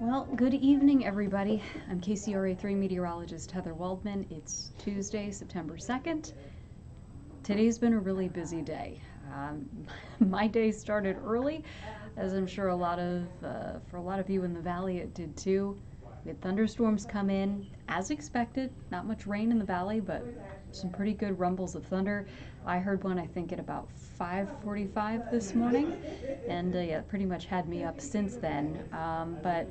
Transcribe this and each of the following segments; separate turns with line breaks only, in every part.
Well, good evening, everybody. I'm KCRA3 meteorologist Heather Waldman. It's Tuesday, September 2nd. Today's been a really busy day. My day started early, as I'm sure for a lot of you in the valley, it did too. We had thunderstorms come in, as expected. Not much rain in the valley, but some pretty good rumbles of thunder. I heard one, I think, at about 5:45 this morning, and yeah, it pretty much had me up since then. But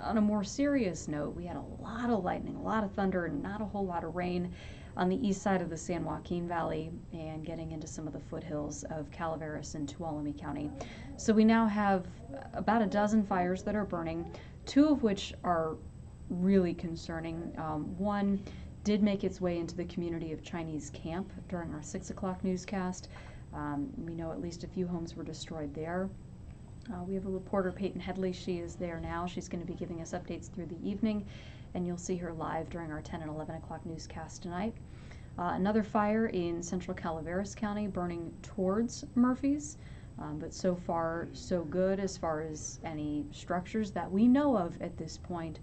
on a more serious note, we had a lot of lightning, a lot of thunder, and not a whole lot of rain on the east side of the San Joaquin Valley and getting into some of the foothills of Calaveras and Tuolumne County. So we now have about a dozen fires that are burning, two of which are really concerning. One did make its way into the community of Chinese Camp during our 6 o'clock newscast. We know at least a few homes were destroyed there. We have a reporter, Peyton Headley. She is there now. She's going to be giving us updates through the evening, and you'll see her live during our 10 and 11 o'clock newscast tonight. Another fire in central Calaveras County burning towards Murphy's, but so far so good as far as any structures that we know of at this point.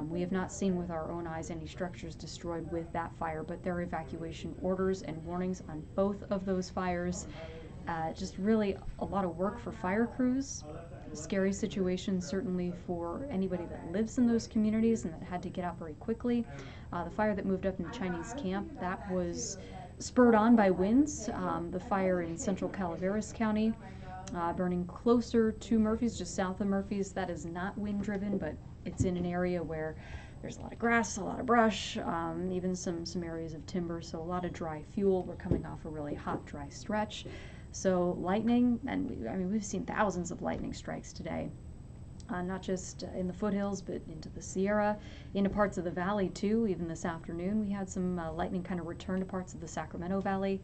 We have not seen with our own eyes any structures destroyed with that fire, but there are evacuation orders and warnings on both of those fires. Just really a lot of work for fire crews. Scary situation certainly for anybody that lives in those communities and that had to get out very quickly. The fire that moved up into Chinese Camp, that was spurred on by winds. The fire in central Calaveras County, burning closer to Murphy's, just south of Murphy's, that is not wind driven, but it's in an area where there's a lot of grass, a lot of brush, even some areas of timber, so a lot of dry fuel. We're coming off a really hot, dry stretch. So lightning, and we've seen thousands of lightning strikes today, not just in the foothills, but into the Sierra, into parts of the valley too. Even this afternoon, we had some lightning kind of return to parts of the Sacramento Valley.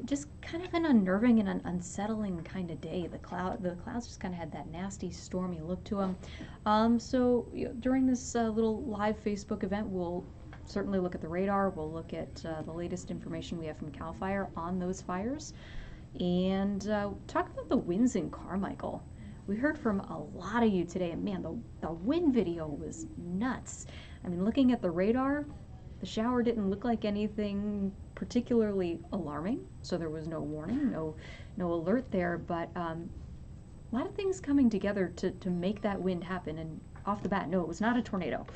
Just kind of an unnerving and an unsettling kind of day. The clouds just kind of had that nasty, stormy look to them. So during this little live Facebook event, we'll certainly look at the radar. We'll look at the latest information we have from CAL FIRE on those fires, and talk about the winds in Carmichael. We heard from a lot of you today, and man, the wind video was nuts. Looking at the radar, the shower didn't look like anything particularly alarming, so there was no warning, no alert there, but a lot of things coming together to make that wind happen. And off the bat, no, it was not a tornado.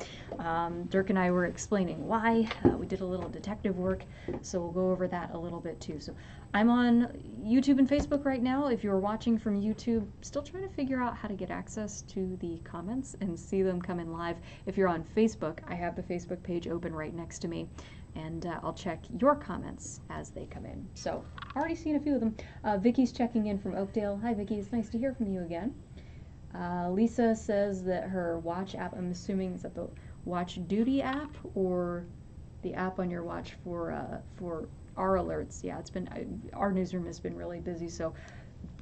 Dirk and I were explaining why. We did a little detective work, so we'll go over that a little bit too. So I'm on YouTube and Facebook right now. If you're watching from YouTube, still trying to figure out how to get access to the comments and see them come in live. If you're on Facebook, I have the Facebook page open right next to me, and I'll check your comments as they come in. So already seen a few of them. Vicky's checking in from Oakdale. Hi Vicky, it's nice to hear from you again. Lisa says that her watch app, I'm assuming, is that the Watch Duty app or the app on your watch for our alerts. Yeah, it's been, our newsroom has been really busy, so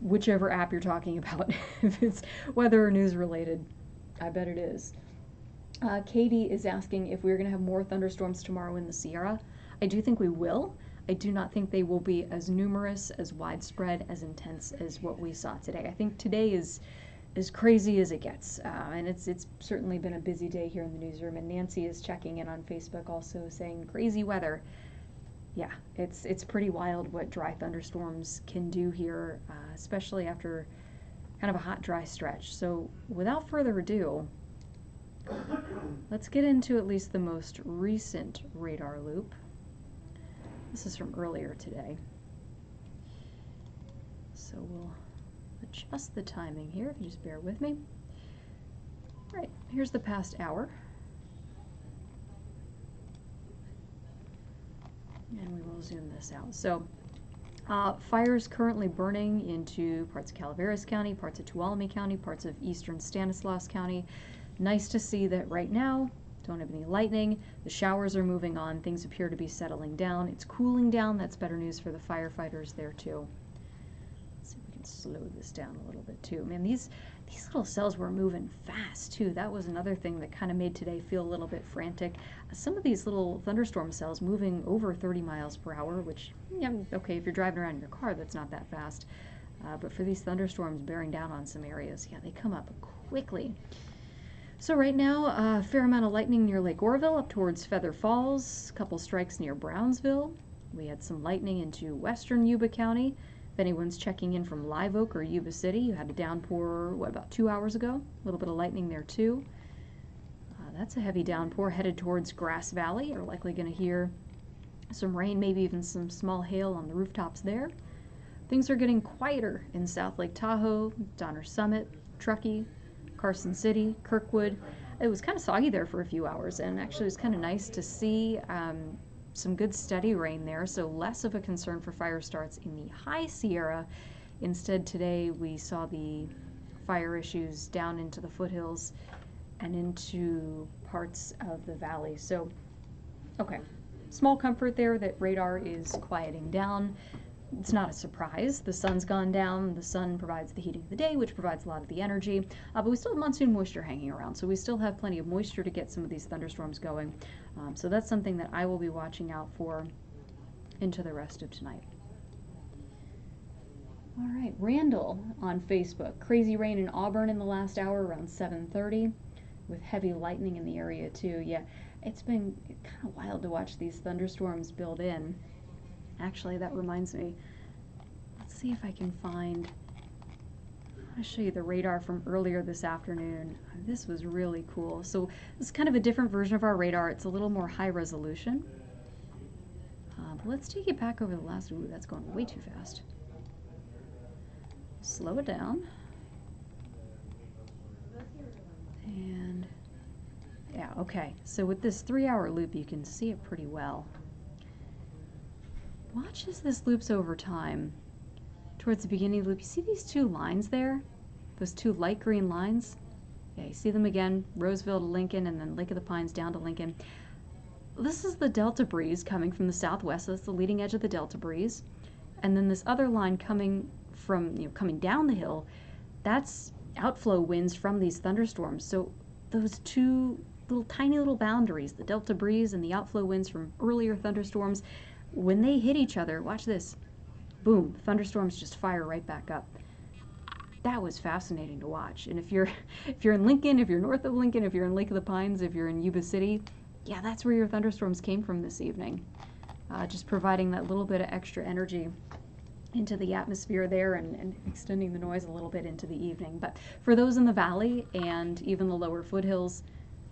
whichever app you're talking about, if it's weather or news related, I bet it is. Katie is asking if we're going to have more thunderstorms tomorrow in the Sierra. I do think we will. I do not think they will be as numerous, as widespread, as intense as what we saw today. I think today is as crazy as it gets, and it's certainly been a busy day here in the newsroom. And Nancy is checking in on Facebook also saying crazy weather. Yeah, it's pretty wild what dry thunderstorms can do here, especially after kind of a hot, dry stretch. So without further ado, let's get into at least the most recent radar loop. This is from earlier today. So we'll adjust the timing here, if you just bear with me. All right, here's the past hour. And we will zoom this out. So fires currently burning into parts of Calaveras County, parts of Tuolumne County, parts of eastern Stanislaus County. Nice to see that right now, don't have any lightning. The showers are moving on. Things appear to be settling down. It's cooling down. That's better news for the firefighters there too. Let's see if we can slow this down a little bit too. Man, these little cells were moving fast too. That was another thing that kind of made today feel a little bit frantic. Some of these little thunderstorm cells moving over 30 miles per hour, which, yeah, okay, if you're driving around in your car, that's not that fast. But for these thunderstorms bearing down on some areas, yeah, they come up quickly. So right now, a fair amount of lightning near Lake Oroville up towards Feather Falls, a couple strikes near Brownsville. We had some lightning into western Yuba County. If anyone's checking in from Live Oak or Yuba City, you had a downpour, about 2 hours ago? A little bit of lightning there too. That's a heavy downpour headed towards Grass Valley. You're likely going to hear some rain, maybe even some small hail on the rooftops there. Things are getting quieter in South Lake Tahoe, Donner Summit, Truckee, Carson City, Kirkwood. It was kind of soggy there for a few hours, and actually it was kind of nice to see some good steady rain there, so less of a concern for fire starts in the high Sierra. Instead, today we saw the fire issues down into the foothills and into parts of the valley. So, okay, small comfort there that radar is quieting down. It's not a surprise. The sun's gone down. The sun provides the heating of the day, which provides a lot of the energy. But we still have monsoon moisture hanging around, so we still have plenty of moisture to get some of these thunderstorms going. So that's something that I will be watching out for into the rest of tonight. All right, Randall on Facebook. Crazy rain in Auburn in the last hour around 7:30 with heavy lightning in the area too. Yeah, it's been kind of wild to watch these thunderstorms build in. Actually, that reminds me. Let's see if I can find. I'll show you the radar from earlier this afternoon. This was really cool. So this is kind of a different version of our radar. It's a little more high resolution. But let's take it back over the last. Ooh, that's going way too fast. Slow it down. And yeah, okay. So with this 3-hour loop, you can see it pretty well. Watch as this loops over time. Towards the beginning of the loop, you see these two lines there? Those two light green lines? Yeah, you see them again, Roseville to Lincoln, and then Lake of the Pines down to Lincoln. This is the delta breeze coming from the southwest. So that's the leading edge of the delta breeze. And then this other line coming from, coming down the hill, that's outflow winds from these thunderstorms. So those two tiny little boundaries, the delta breeze and the outflow winds from earlier thunderstorms, when they hit each other, watch this, boom, thunderstorms just fire right back up. That was fascinating to watch. And if you're in Lincoln, if you're north of Lincoln, if you're in Lake of the Pines, if you're in Yuba City, yeah, that's where your thunderstorms came from this evening. Just providing that little bit of extra energy into the atmosphere there and extending the noise a little bit into the evening. But for those in the valley and even the lower foothills,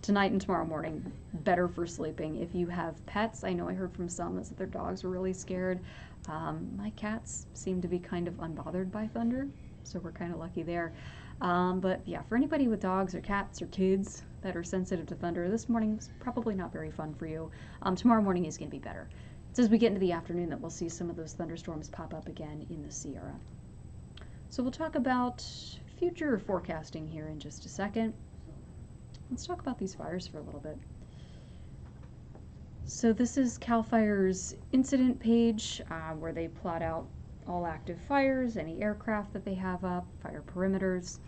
tonight and tomorrow morning, better for sleeping. If you have pets, I know I heard from some that their dogs were really scared. My cats seem to be kind of unbothered by thunder, so we're kind of lucky there. But yeah, for anybody with dogs or cats or kids that are sensitive to thunder, this morning is probably not very fun for you. Tomorrow morning is going to be better. It's as we get into the afternoon that we'll see some of those thunderstorms pop up again in the Sierra. So we'll talk about future forecasting here in just a second. Let's talk about these fires for a little bit. So this is CAL FIRE's incident page where they plot out all active fires, any aircraft that they have up, fire perimeters.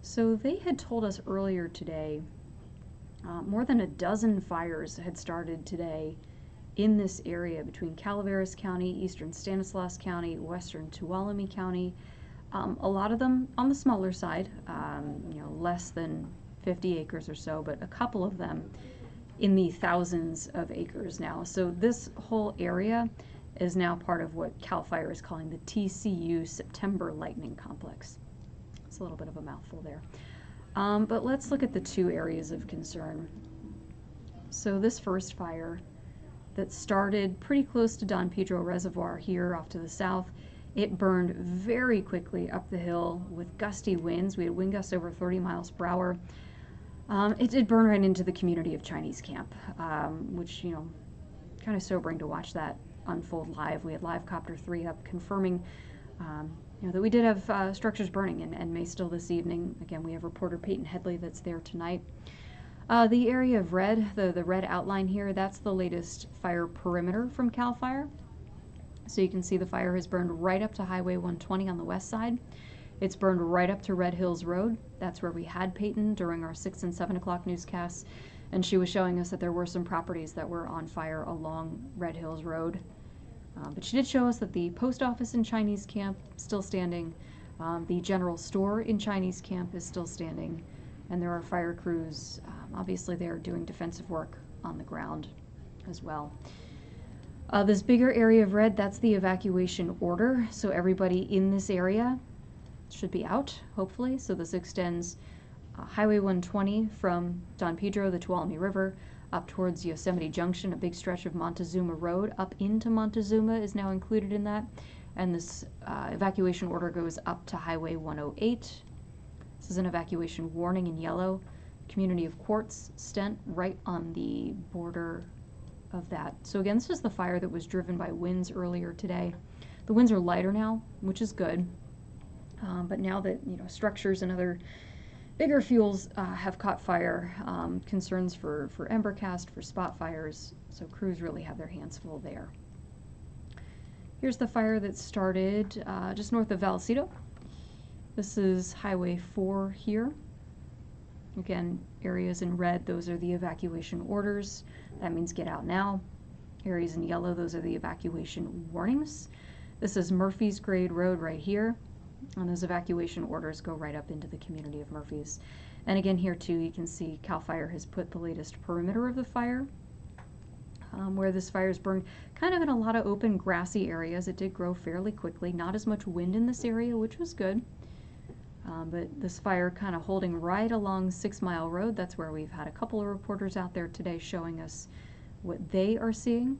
So they had told us earlier today more than a dozen fires had started today in this area between Calaveras County, eastern Stanislaus County, western Tuolumne County. A lot of them on the smaller side, less than 50 acres or so, but a couple of them in the thousands of acres now. So this whole area is now part of what CAL FIRE is calling the TCU September Lightning Complex. It's a little bit of a mouthful there. But let's look at the two areas of concern. So this first fire that started pretty close to Don Pedro Reservoir here off to the south, it burned very quickly up the hill with gusty winds. We had wind gusts over 30 miles per hour. It did burn right into the community of Chinese Camp, which, kind of sobering to watch that unfold live. We had Live Copter 3 up confirming, that we did have structures burning and may still this evening. Again, we have reporter Peyton Headley that's there tonight. The area of red, the red outline here, that's the latest fire perimeter from CAL FIRE. So you can see the fire has burned right up to Highway 120 on the west side. It's burned right up to Red Hills Road. That's where we had Peyton during our 6 and 7 o'clock newscasts, and she was showing us that there were some properties that were on fire along Red Hills Road. But she did show us that the post office in Chinese Camp is still standing. The general store in Chinese Camp is still standing. and there are fire crews. Obviously, they're doing defensive work on the ground as well. This bigger area of red, that's the evacuation order. So everybody in this area should be out, hopefully. So this extends Highway 120 from Don Pedro, the Tuolumne River, up towards Yosemite Junction. A big stretch of Montezuma Road up into Montezuma is now included in that. And this evacuation order goes up to Highway 108. This is an evacuation warning in yellow. Community of Quartz, Stent, right on the border of that. So again, this is the fire that was driven by winds earlier today. The winds are lighter now, which is good. But now that, you know, structures and other bigger fuels have caught fire, concerns for embercast, for spot fires, so crews really have their hands full there. Here's the fire that started just north of Vallecito. This is Highway 4 here. Again, areas in red, those are the evacuation orders. That means get out now. Areas in yellow, those are the evacuation warnings. This is Murphy's Grade Road right here. And those evacuation orders go right up into the community of Murphy's. And again, here too, you can see CAL FIRE has put the latest perimeter of the fire, where this fire is burned kind of in a lot of open grassy areas. It did grow fairly quickly, not as much wind in this area, which was good. But this fire kind of holding right along 6 Mile Road. That's where we've had a couple of reporters out there today showing us what they are seeing.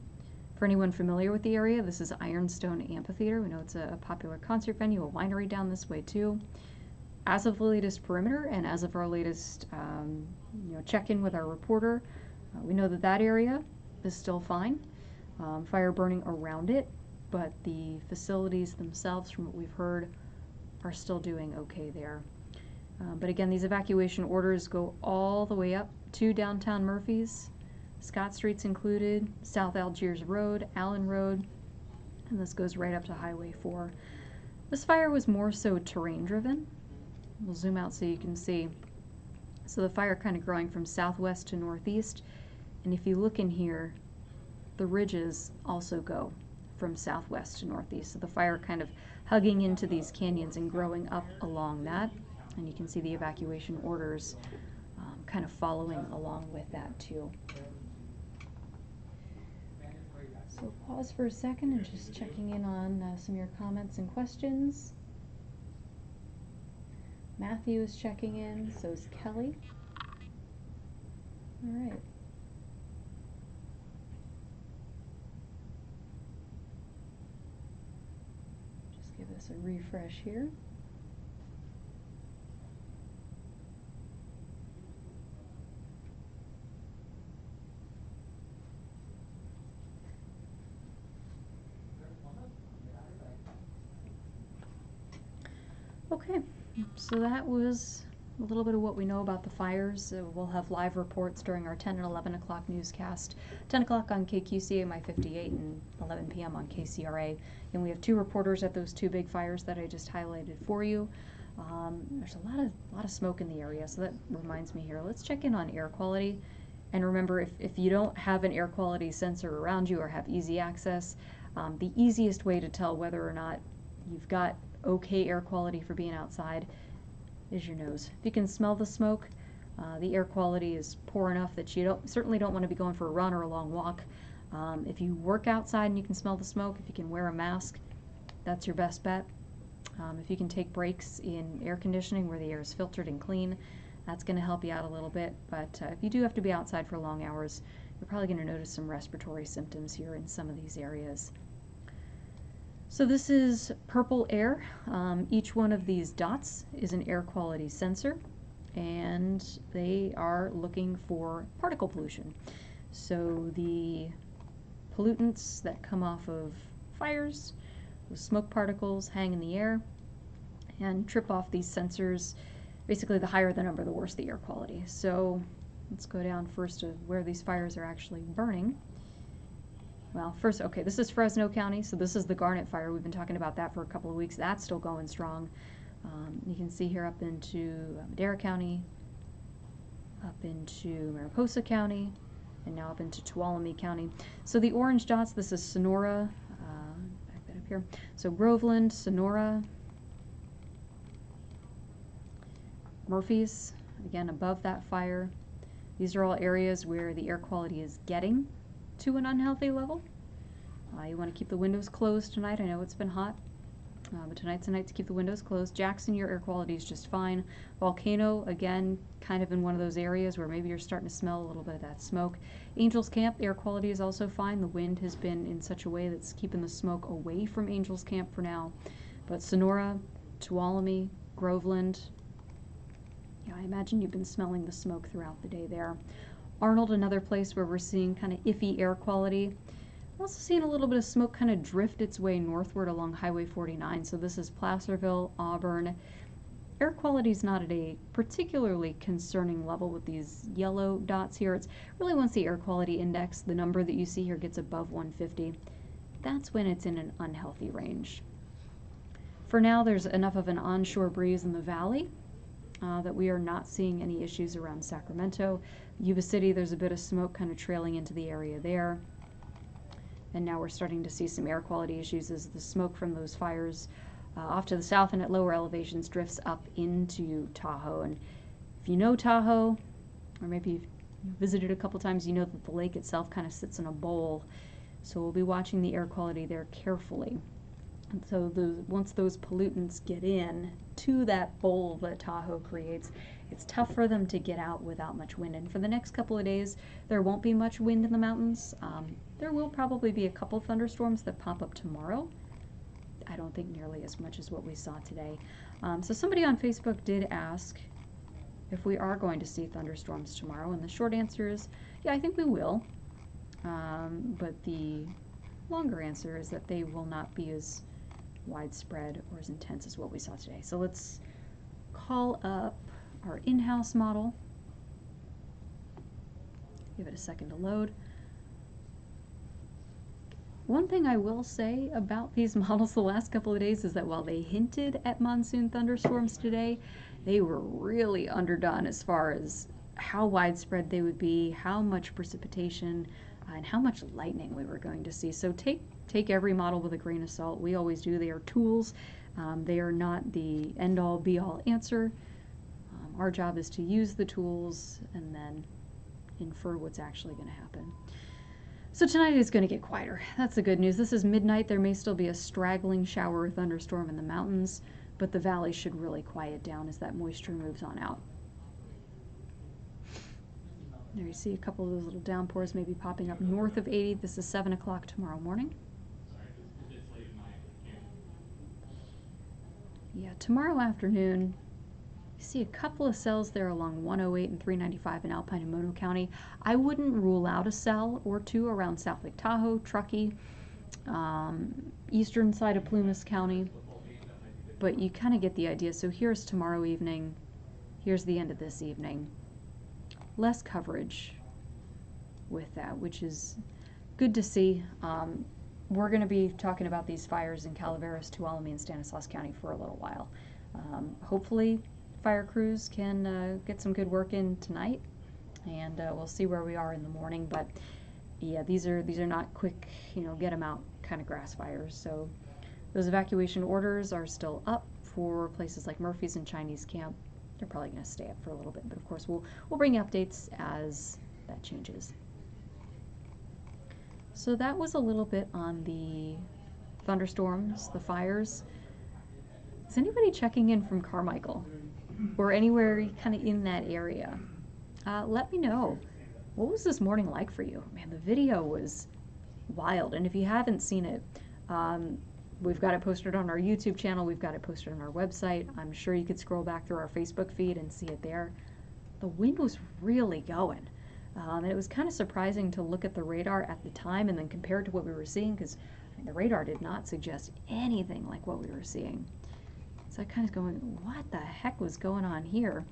For anyone familiar with the area, this is Ironstone Amphitheater. We know it's a popular concert venue, a winery down this way too. As of the latest perimeter and as of our latest check-in with our reporter, we know that that area is still fine. Fire burning around it, but the facilities themselves, from what we've heard, are still doing okay there. But again, these evacuation orders go all the way up to downtown Murphy's. Scott Street's included, South Algiers Road, Allen Road, and this goes right up to Highway 4. This fire was more so terrain driven. We'll zoom out so you can see. So the fire kind of growing from southwest to northeast, and if you look in here, the ridges also go from southwest to northeast. So the fire kind of hugging into these canyons and growing up along that, and you can see the evacuation orders kind of following along with that too. So pause for a second and just checking in on some of your comments and questions. Matthew is checking in, so is Kelly. All right. Just give this a refresh here. Okay, so that was a little bit of what we know about the fires. We'll have live reports during our 10 and 11 o'clock newscast. 10 o'clock on KQCA 58 and 11 p.m. on KCRA. And we have two reporters at those two big fires that I just highlighted for you. There's a lot of smoke in the area, so that reminds me here. Let's check in on air quality. And remember, if you don't have an air quality sensor around you or have easy access, the easiest way to tell whether or not you've got okay air quality for being outside is your nose. If you can smell the smoke, the air quality is poor enough that you certainly don't want to be going for a run or a long walk. If you work outside and you can smell the smoke, if you can wear a mask, that's your best bet. If you can take breaks in air conditioning where the air is filtered and clean, that's going to help you out a little bit. But if you do have to be outside for long hours, you're probably going to notice some respiratory symptoms here in some of these areas. So this is purple air. Each one of these dots is an air quality sensor, and they are looking for particle pollution. So the pollutants that come off of fires, the smoke particles hang in the air and trip off these sensors. Basically, the higher the number, the worse the air quality. So let's go down first to where these fires are actually burning. Well, first, okay, this is Fresno County, so this is the Garnet Fire. We've been talking about that for a couple of weeks. That's still going strong. You can see here up into Madera County, up into Mariposa County, and now up into Tuolumne County. So the orange dots, this is Sonora, back that up here. So Groveland, Sonora, Murphy's, again, above that fire. These are all areas where the air quality is getting to an unhealthy level. You want to keep the windows closed tonight. I know it's been hot, but tonight's the night to keep the windows closed. Jackson, your air quality is just fine. Volcano, again, kind of in one of those areas where maybe you're starting to smell a little bit of that smoke. Angels Camp, air quality is also fine. The wind has been in such a way that's keeping the smoke away from Angels Camp for now. But Sonora, Tuolumne, Groveland, yeah, I imagine you've been smelling the smoke throughout the day there. Arnold, another place where we're seeing kind of iffy air quality. We're also seeing a little bit of smoke kind of drift its way northward along Highway 49. So this is Placerville, Auburn. Air quality is not at a particularly concerning level with these yellow dots here. It's really once the air quality index, the number that you see here, gets above 150, that's when it's in an unhealthy range. For now, there's enough of an onshore breeze in the valley that we are not seeing any issues around Sacramento. Yuba City, there's a bit of smoke kind of trailing into the area there. And now we're starting to see some air quality issues as the smoke from those fires off to the south and at lower elevations drifts up into Tahoe. And if you know Tahoe, or maybe you've visited a couple times, you know that the lake itself kind of sits in a bowl. So we'll be watching the air quality there carefully. And so once those pollutants get in to that bowl that Tahoe creates, it's tough for them to get out without much wind. And for the next couple of days, there won't be much wind in the mountains. There will probably be a couple thunderstorms that pop up tomorrow. I don't think nearly as much as what we saw today. So somebody on Facebook did ask if we are going to see thunderstorms tomorrow, and the short answer is, yeah, I think we will. But the longer answer is that they will not be as widespread or as intense as what we saw today. So let's call up our in-house model. Give it a second to load. One thing I will say about these models the last couple of days is that while they hinted at monsoon thunderstorms today, they were really underdone as far as how widespread they would be, how much precipitation, and how much lightning we were going to see. So take every model with a grain of salt. We always do. They are tools. They are not the end-all, be-all answer. Our job is to use the tools and then infer what's actually going to happen. So tonight is going to get quieter. That's the good news. This is midnight. There may still be a straggling shower or thunderstorm in the mountains, but the valley should really quiet down as that moisture moves on out. There you see a couple of those little downpours maybe popping up north of 80. This is 7 o'clock tomorrow morning. Yeah, tomorrow afternoon, you see a couple of cells there along 108 and 395 in Alpine and Mono County. I wouldn't rule out a cell or two around South Lake Tahoe, Truckee, eastern side of Plumas County, but you kind of get the idea. So here's tomorrow evening. Here's the end of this evening. Less coverage with that, which is good to see. We're going to be talking about these fires in Calaveras, Tuolumne, and Stanislaus County for a little while. Hopefully, fire crews can get some good work in tonight, and we'll see where we are in the morning. But yeah, these are not quick, get them out kind of grass fires. So those evacuation orders are still up for places like Murphy's and Chinese Camp. They're probably going to stay up for a little bit, but of course we'll bring you updates as that changes. So that was a little bit on the thunderstorms, the fires. Is anybody checking in from Carmichael or anywhere kind of in that area? Let me know. What was this morning like for you? Man, the video was wild, and if you haven't seen it, we've got it posted on our YouTube channel. We've got it posted on our website. I'm sure you could scroll back through our Facebook feed and see it there. The wind was really going. And it was kind of surprising to look at the radar at the time and then compare it to what we were seeing, because the radar did not suggest anything like what we were seeing. So I kind of going, what the heck was going on here?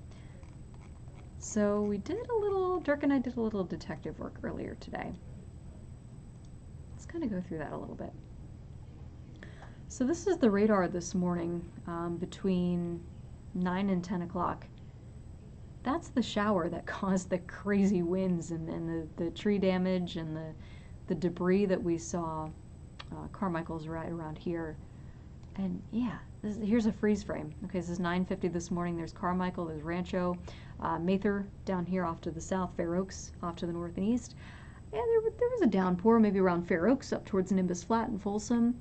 So we did Dirk and I did a little detective work earlier today. Let's kind of go through that a little bit. So this is the radar this morning between 9 and 10 o'clock. That's the shower that caused the crazy winds and the tree damage and the debris that we saw. Carmichael's right around here. And yeah, here's a freeze frame. Okay, this is 9:50 this morning. There's Carmichael, there's Rancho. Mather down here off to the south, Fair Oaks off to the north and east. Yeah, there was a downpour, maybe around Fair Oaks up towards Nimbus Flat and Folsom.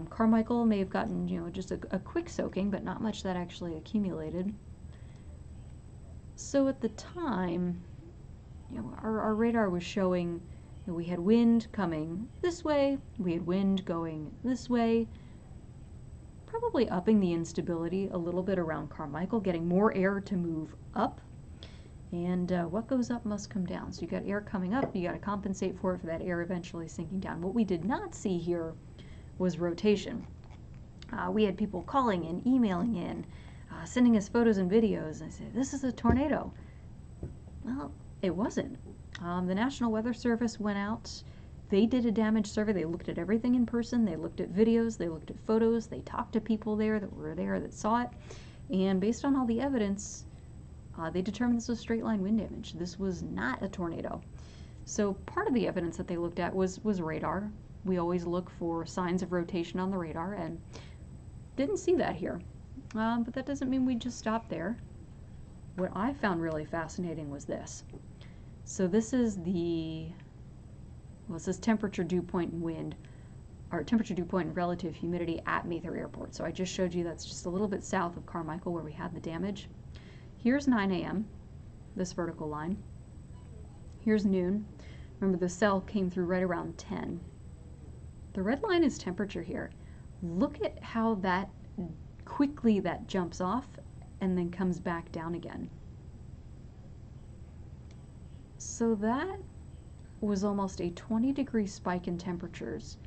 Carmichael may have gotten, just a quick soaking, but not much that actually accumulated. So at the time, our radar was showing that we had wind coming this way, we had wind going this way, probably upping the instability a little bit around Carmichael, getting more air to move up. And what goes up must come down. So you got air coming up, you got to compensate for it, for that air eventually sinking down. What we did not see here was rotation. We had people calling in, emailing in, sending us photos and videos. I said, this is a tornado. Well, it wasn't. The National Weather Service went out. They did a damage survey. They looked at everything in person. They looked at videos. They looked at photos. They talked to people there that were there that saw it. And based on all the evidence, they determined this was straight line wind damage. This was not a tornado. So part of the evidence that they looked at was radar. We always look for signs of rotation on the radar, and didn't see that here. But that doesn't mean we just stopped there. What I found really fascinating was this. So this is it says temperature dew point and wind, or temperature dew point and relative humidity at Mather Airport. So I just showed you that's just a little bit south of Carmichael where we had the damage. Here's 9 a.m., this vertical line. Here's noon. Remember, the cell came through right around 10. The red line is temperature here. Look at how that quickly that jumps off and then comes back down again. So that was almost a 20-degree spike in temperatures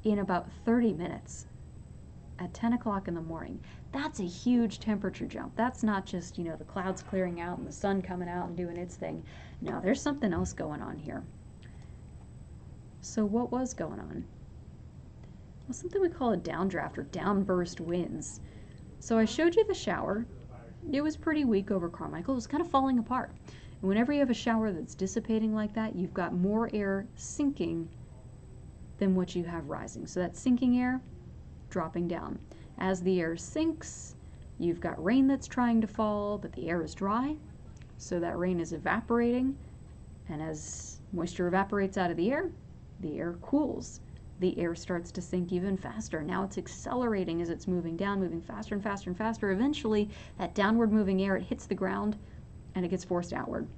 in about 30 minutes at 10 o'clock in the morning. That's a huge temperature jump. That's not just, the clouds clearing out and the sun coming out and doing its thing. No, there's something else going on here. So what was going on? Well, something we call a downdraft or downburst winds. So I showed you the shower. It was pretty weak over Carmichael. It was kind of falling apart. And whenever you have a shower that's dissipating like that, you've got more air sinking than what you have rising. So that sinking air dropping down. As the air sinks, you've got rain that's trying to fall, but the air is dry, so that rain is evaporating, and as moisture evaporates out of the air cools. The air starts to sink even faster. Now it's accelerating as it's moving down, moving faster and faster and faster. Eventually, that downward moving air, it hits the ground, and it gets forced outward.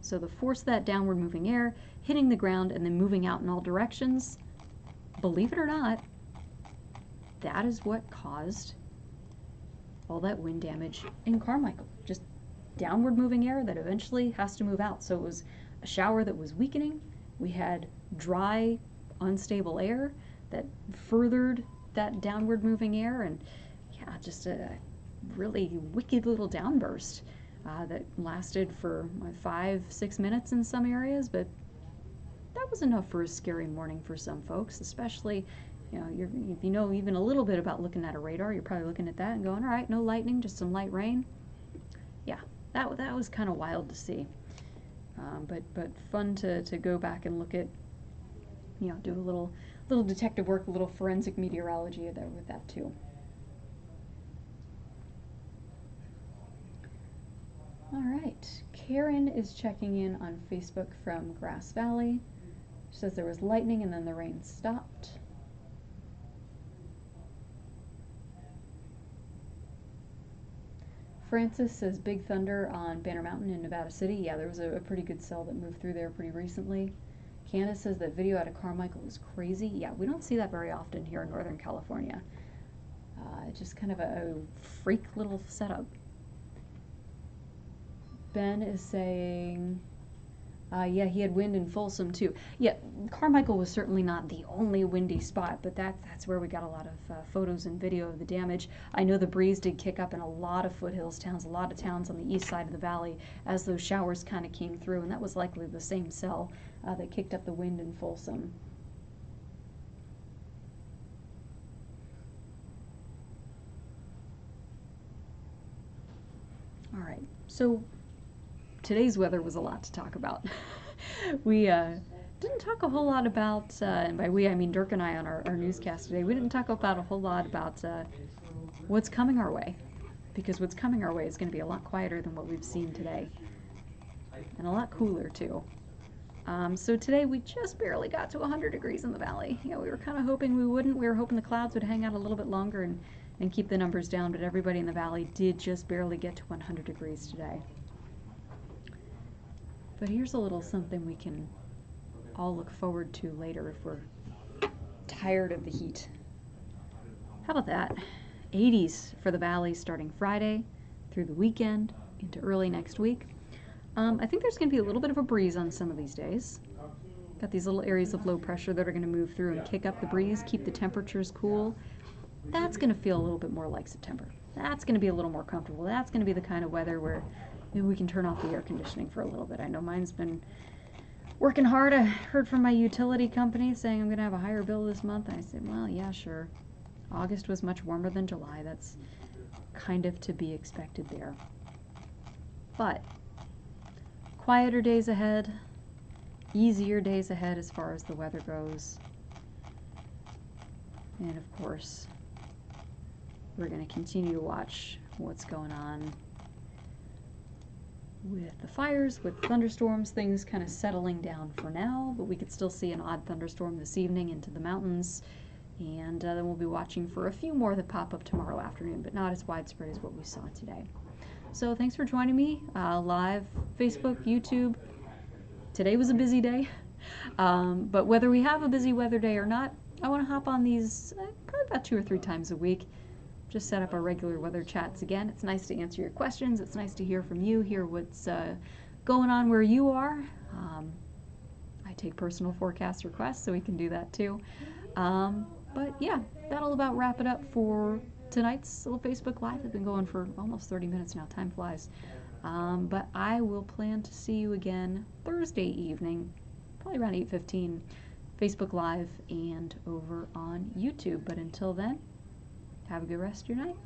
So the force of that downward moving air hitting the ground and then moving out in all directions, believe it or not, that is what caused all that wind damage in Carmichael. Just downward moving air that eventually has to move out. So it was a shower that was weakening. We had dry, unstable air that furthered that downward moving air, and yeah, just a really wicked little downburst that lasted for 5-6 minutes in some areas, but that was enough for a scary morning for some folks, especially if you know even a little bit about looking at a radar, you're probably looking at that and going, all right, no lightning, just some light rain. Yeah, that was kind of wild to see, but fun to go back and look at, do a little detective work, a little forensic meteorology there with that too. All right, Karen is checking in on Facebook from Grass Valley. She says there was lightning and then the rain stopped. Francis says big thunder on Banner Mountain in Nevada City. Yeah, there was a pretty good cell that moved through there pretty recently. Candace says that video out of Carmichael was crazy. Yeah, we don't see that very often here in Northern California. Just kind of a freak little setup. Ben is saying, yeah, he had wind in Folsom too. Yeah, Carmichael was certainly not the only windy spot, but that's where we got a lot of photos and video of the damage. I know the breeze did kick up in a lot of foothills towns, a lot of towns on the east side of the valley as those showers kind of came through, and that was likely the same cell that kicked up the wind in Folsom. All right, so today's weather was a lot to talk about. We didn't talk a whole lot about, and by we I mean Dirk and I on our newscast today, we didn't talk about a whole lot about what's coming our way. because what's coming our way is going to be a lot quieter than what we've seen today, and a lot cooler too. So today we just barely got to 100 degrees in the valley. We were kind of hoping we wouldn't. We were hoping the clouds would hang out a little bit longer and keep the numbers down, but everybody in the valley did just barely get to 100 degrees today. But here's a little something we can all look forward to later if we're tired of the heat. How about that? 80s for the valley starting Friday through the weekend into early next week. I think there's going to be a little bit of a breeze on some of these days. Got these little areas of low pressure that are going to move through and kick up the breeze, keep the temperatures cool. That's going to feel a little bit more like September. That's going to be a little more comfortable. That's going to be the kind of weather where maybe we can turn off the air conditioning for a little bit. I know mine's been working hard. I heard from my utility company saying I'm going to have a higher bill this month. And I said, well, yeah, sure. August was much warmer than July. That's kind of to be expected there. But quieter days ahead, easier days ahead as far as the weather goes. And of course, we're going to continue to watch what's going on with the fires, with thunderstorms, things kind of settling down for now, but we could still see an odd thunderstorm this evening into the mountains. And then we'll be watching for a few more that pop up tomorrow afternoon, but not as widespread as what we saw today. So thanks for joining me live, Facebook, YouTube. Today was a busy day, but whether we have a busy weather day or not, I want to hop on these probably about 2 or 3 times a week. Just set up our regular weather chats again. It's nice to answer your questions. It's nice to hear from you, hear what's going on where you are. I take personal forecast requests, so we can do that too. But yeah, that'll about wrap it up for tonight's little Facebook Live. I've been going for almost 30 minutes now. Time flies. But I will plan to see you again Thursday evening, probably around 8:15, Facebook Live and over on YouTube. But until then, have a good rest of your night.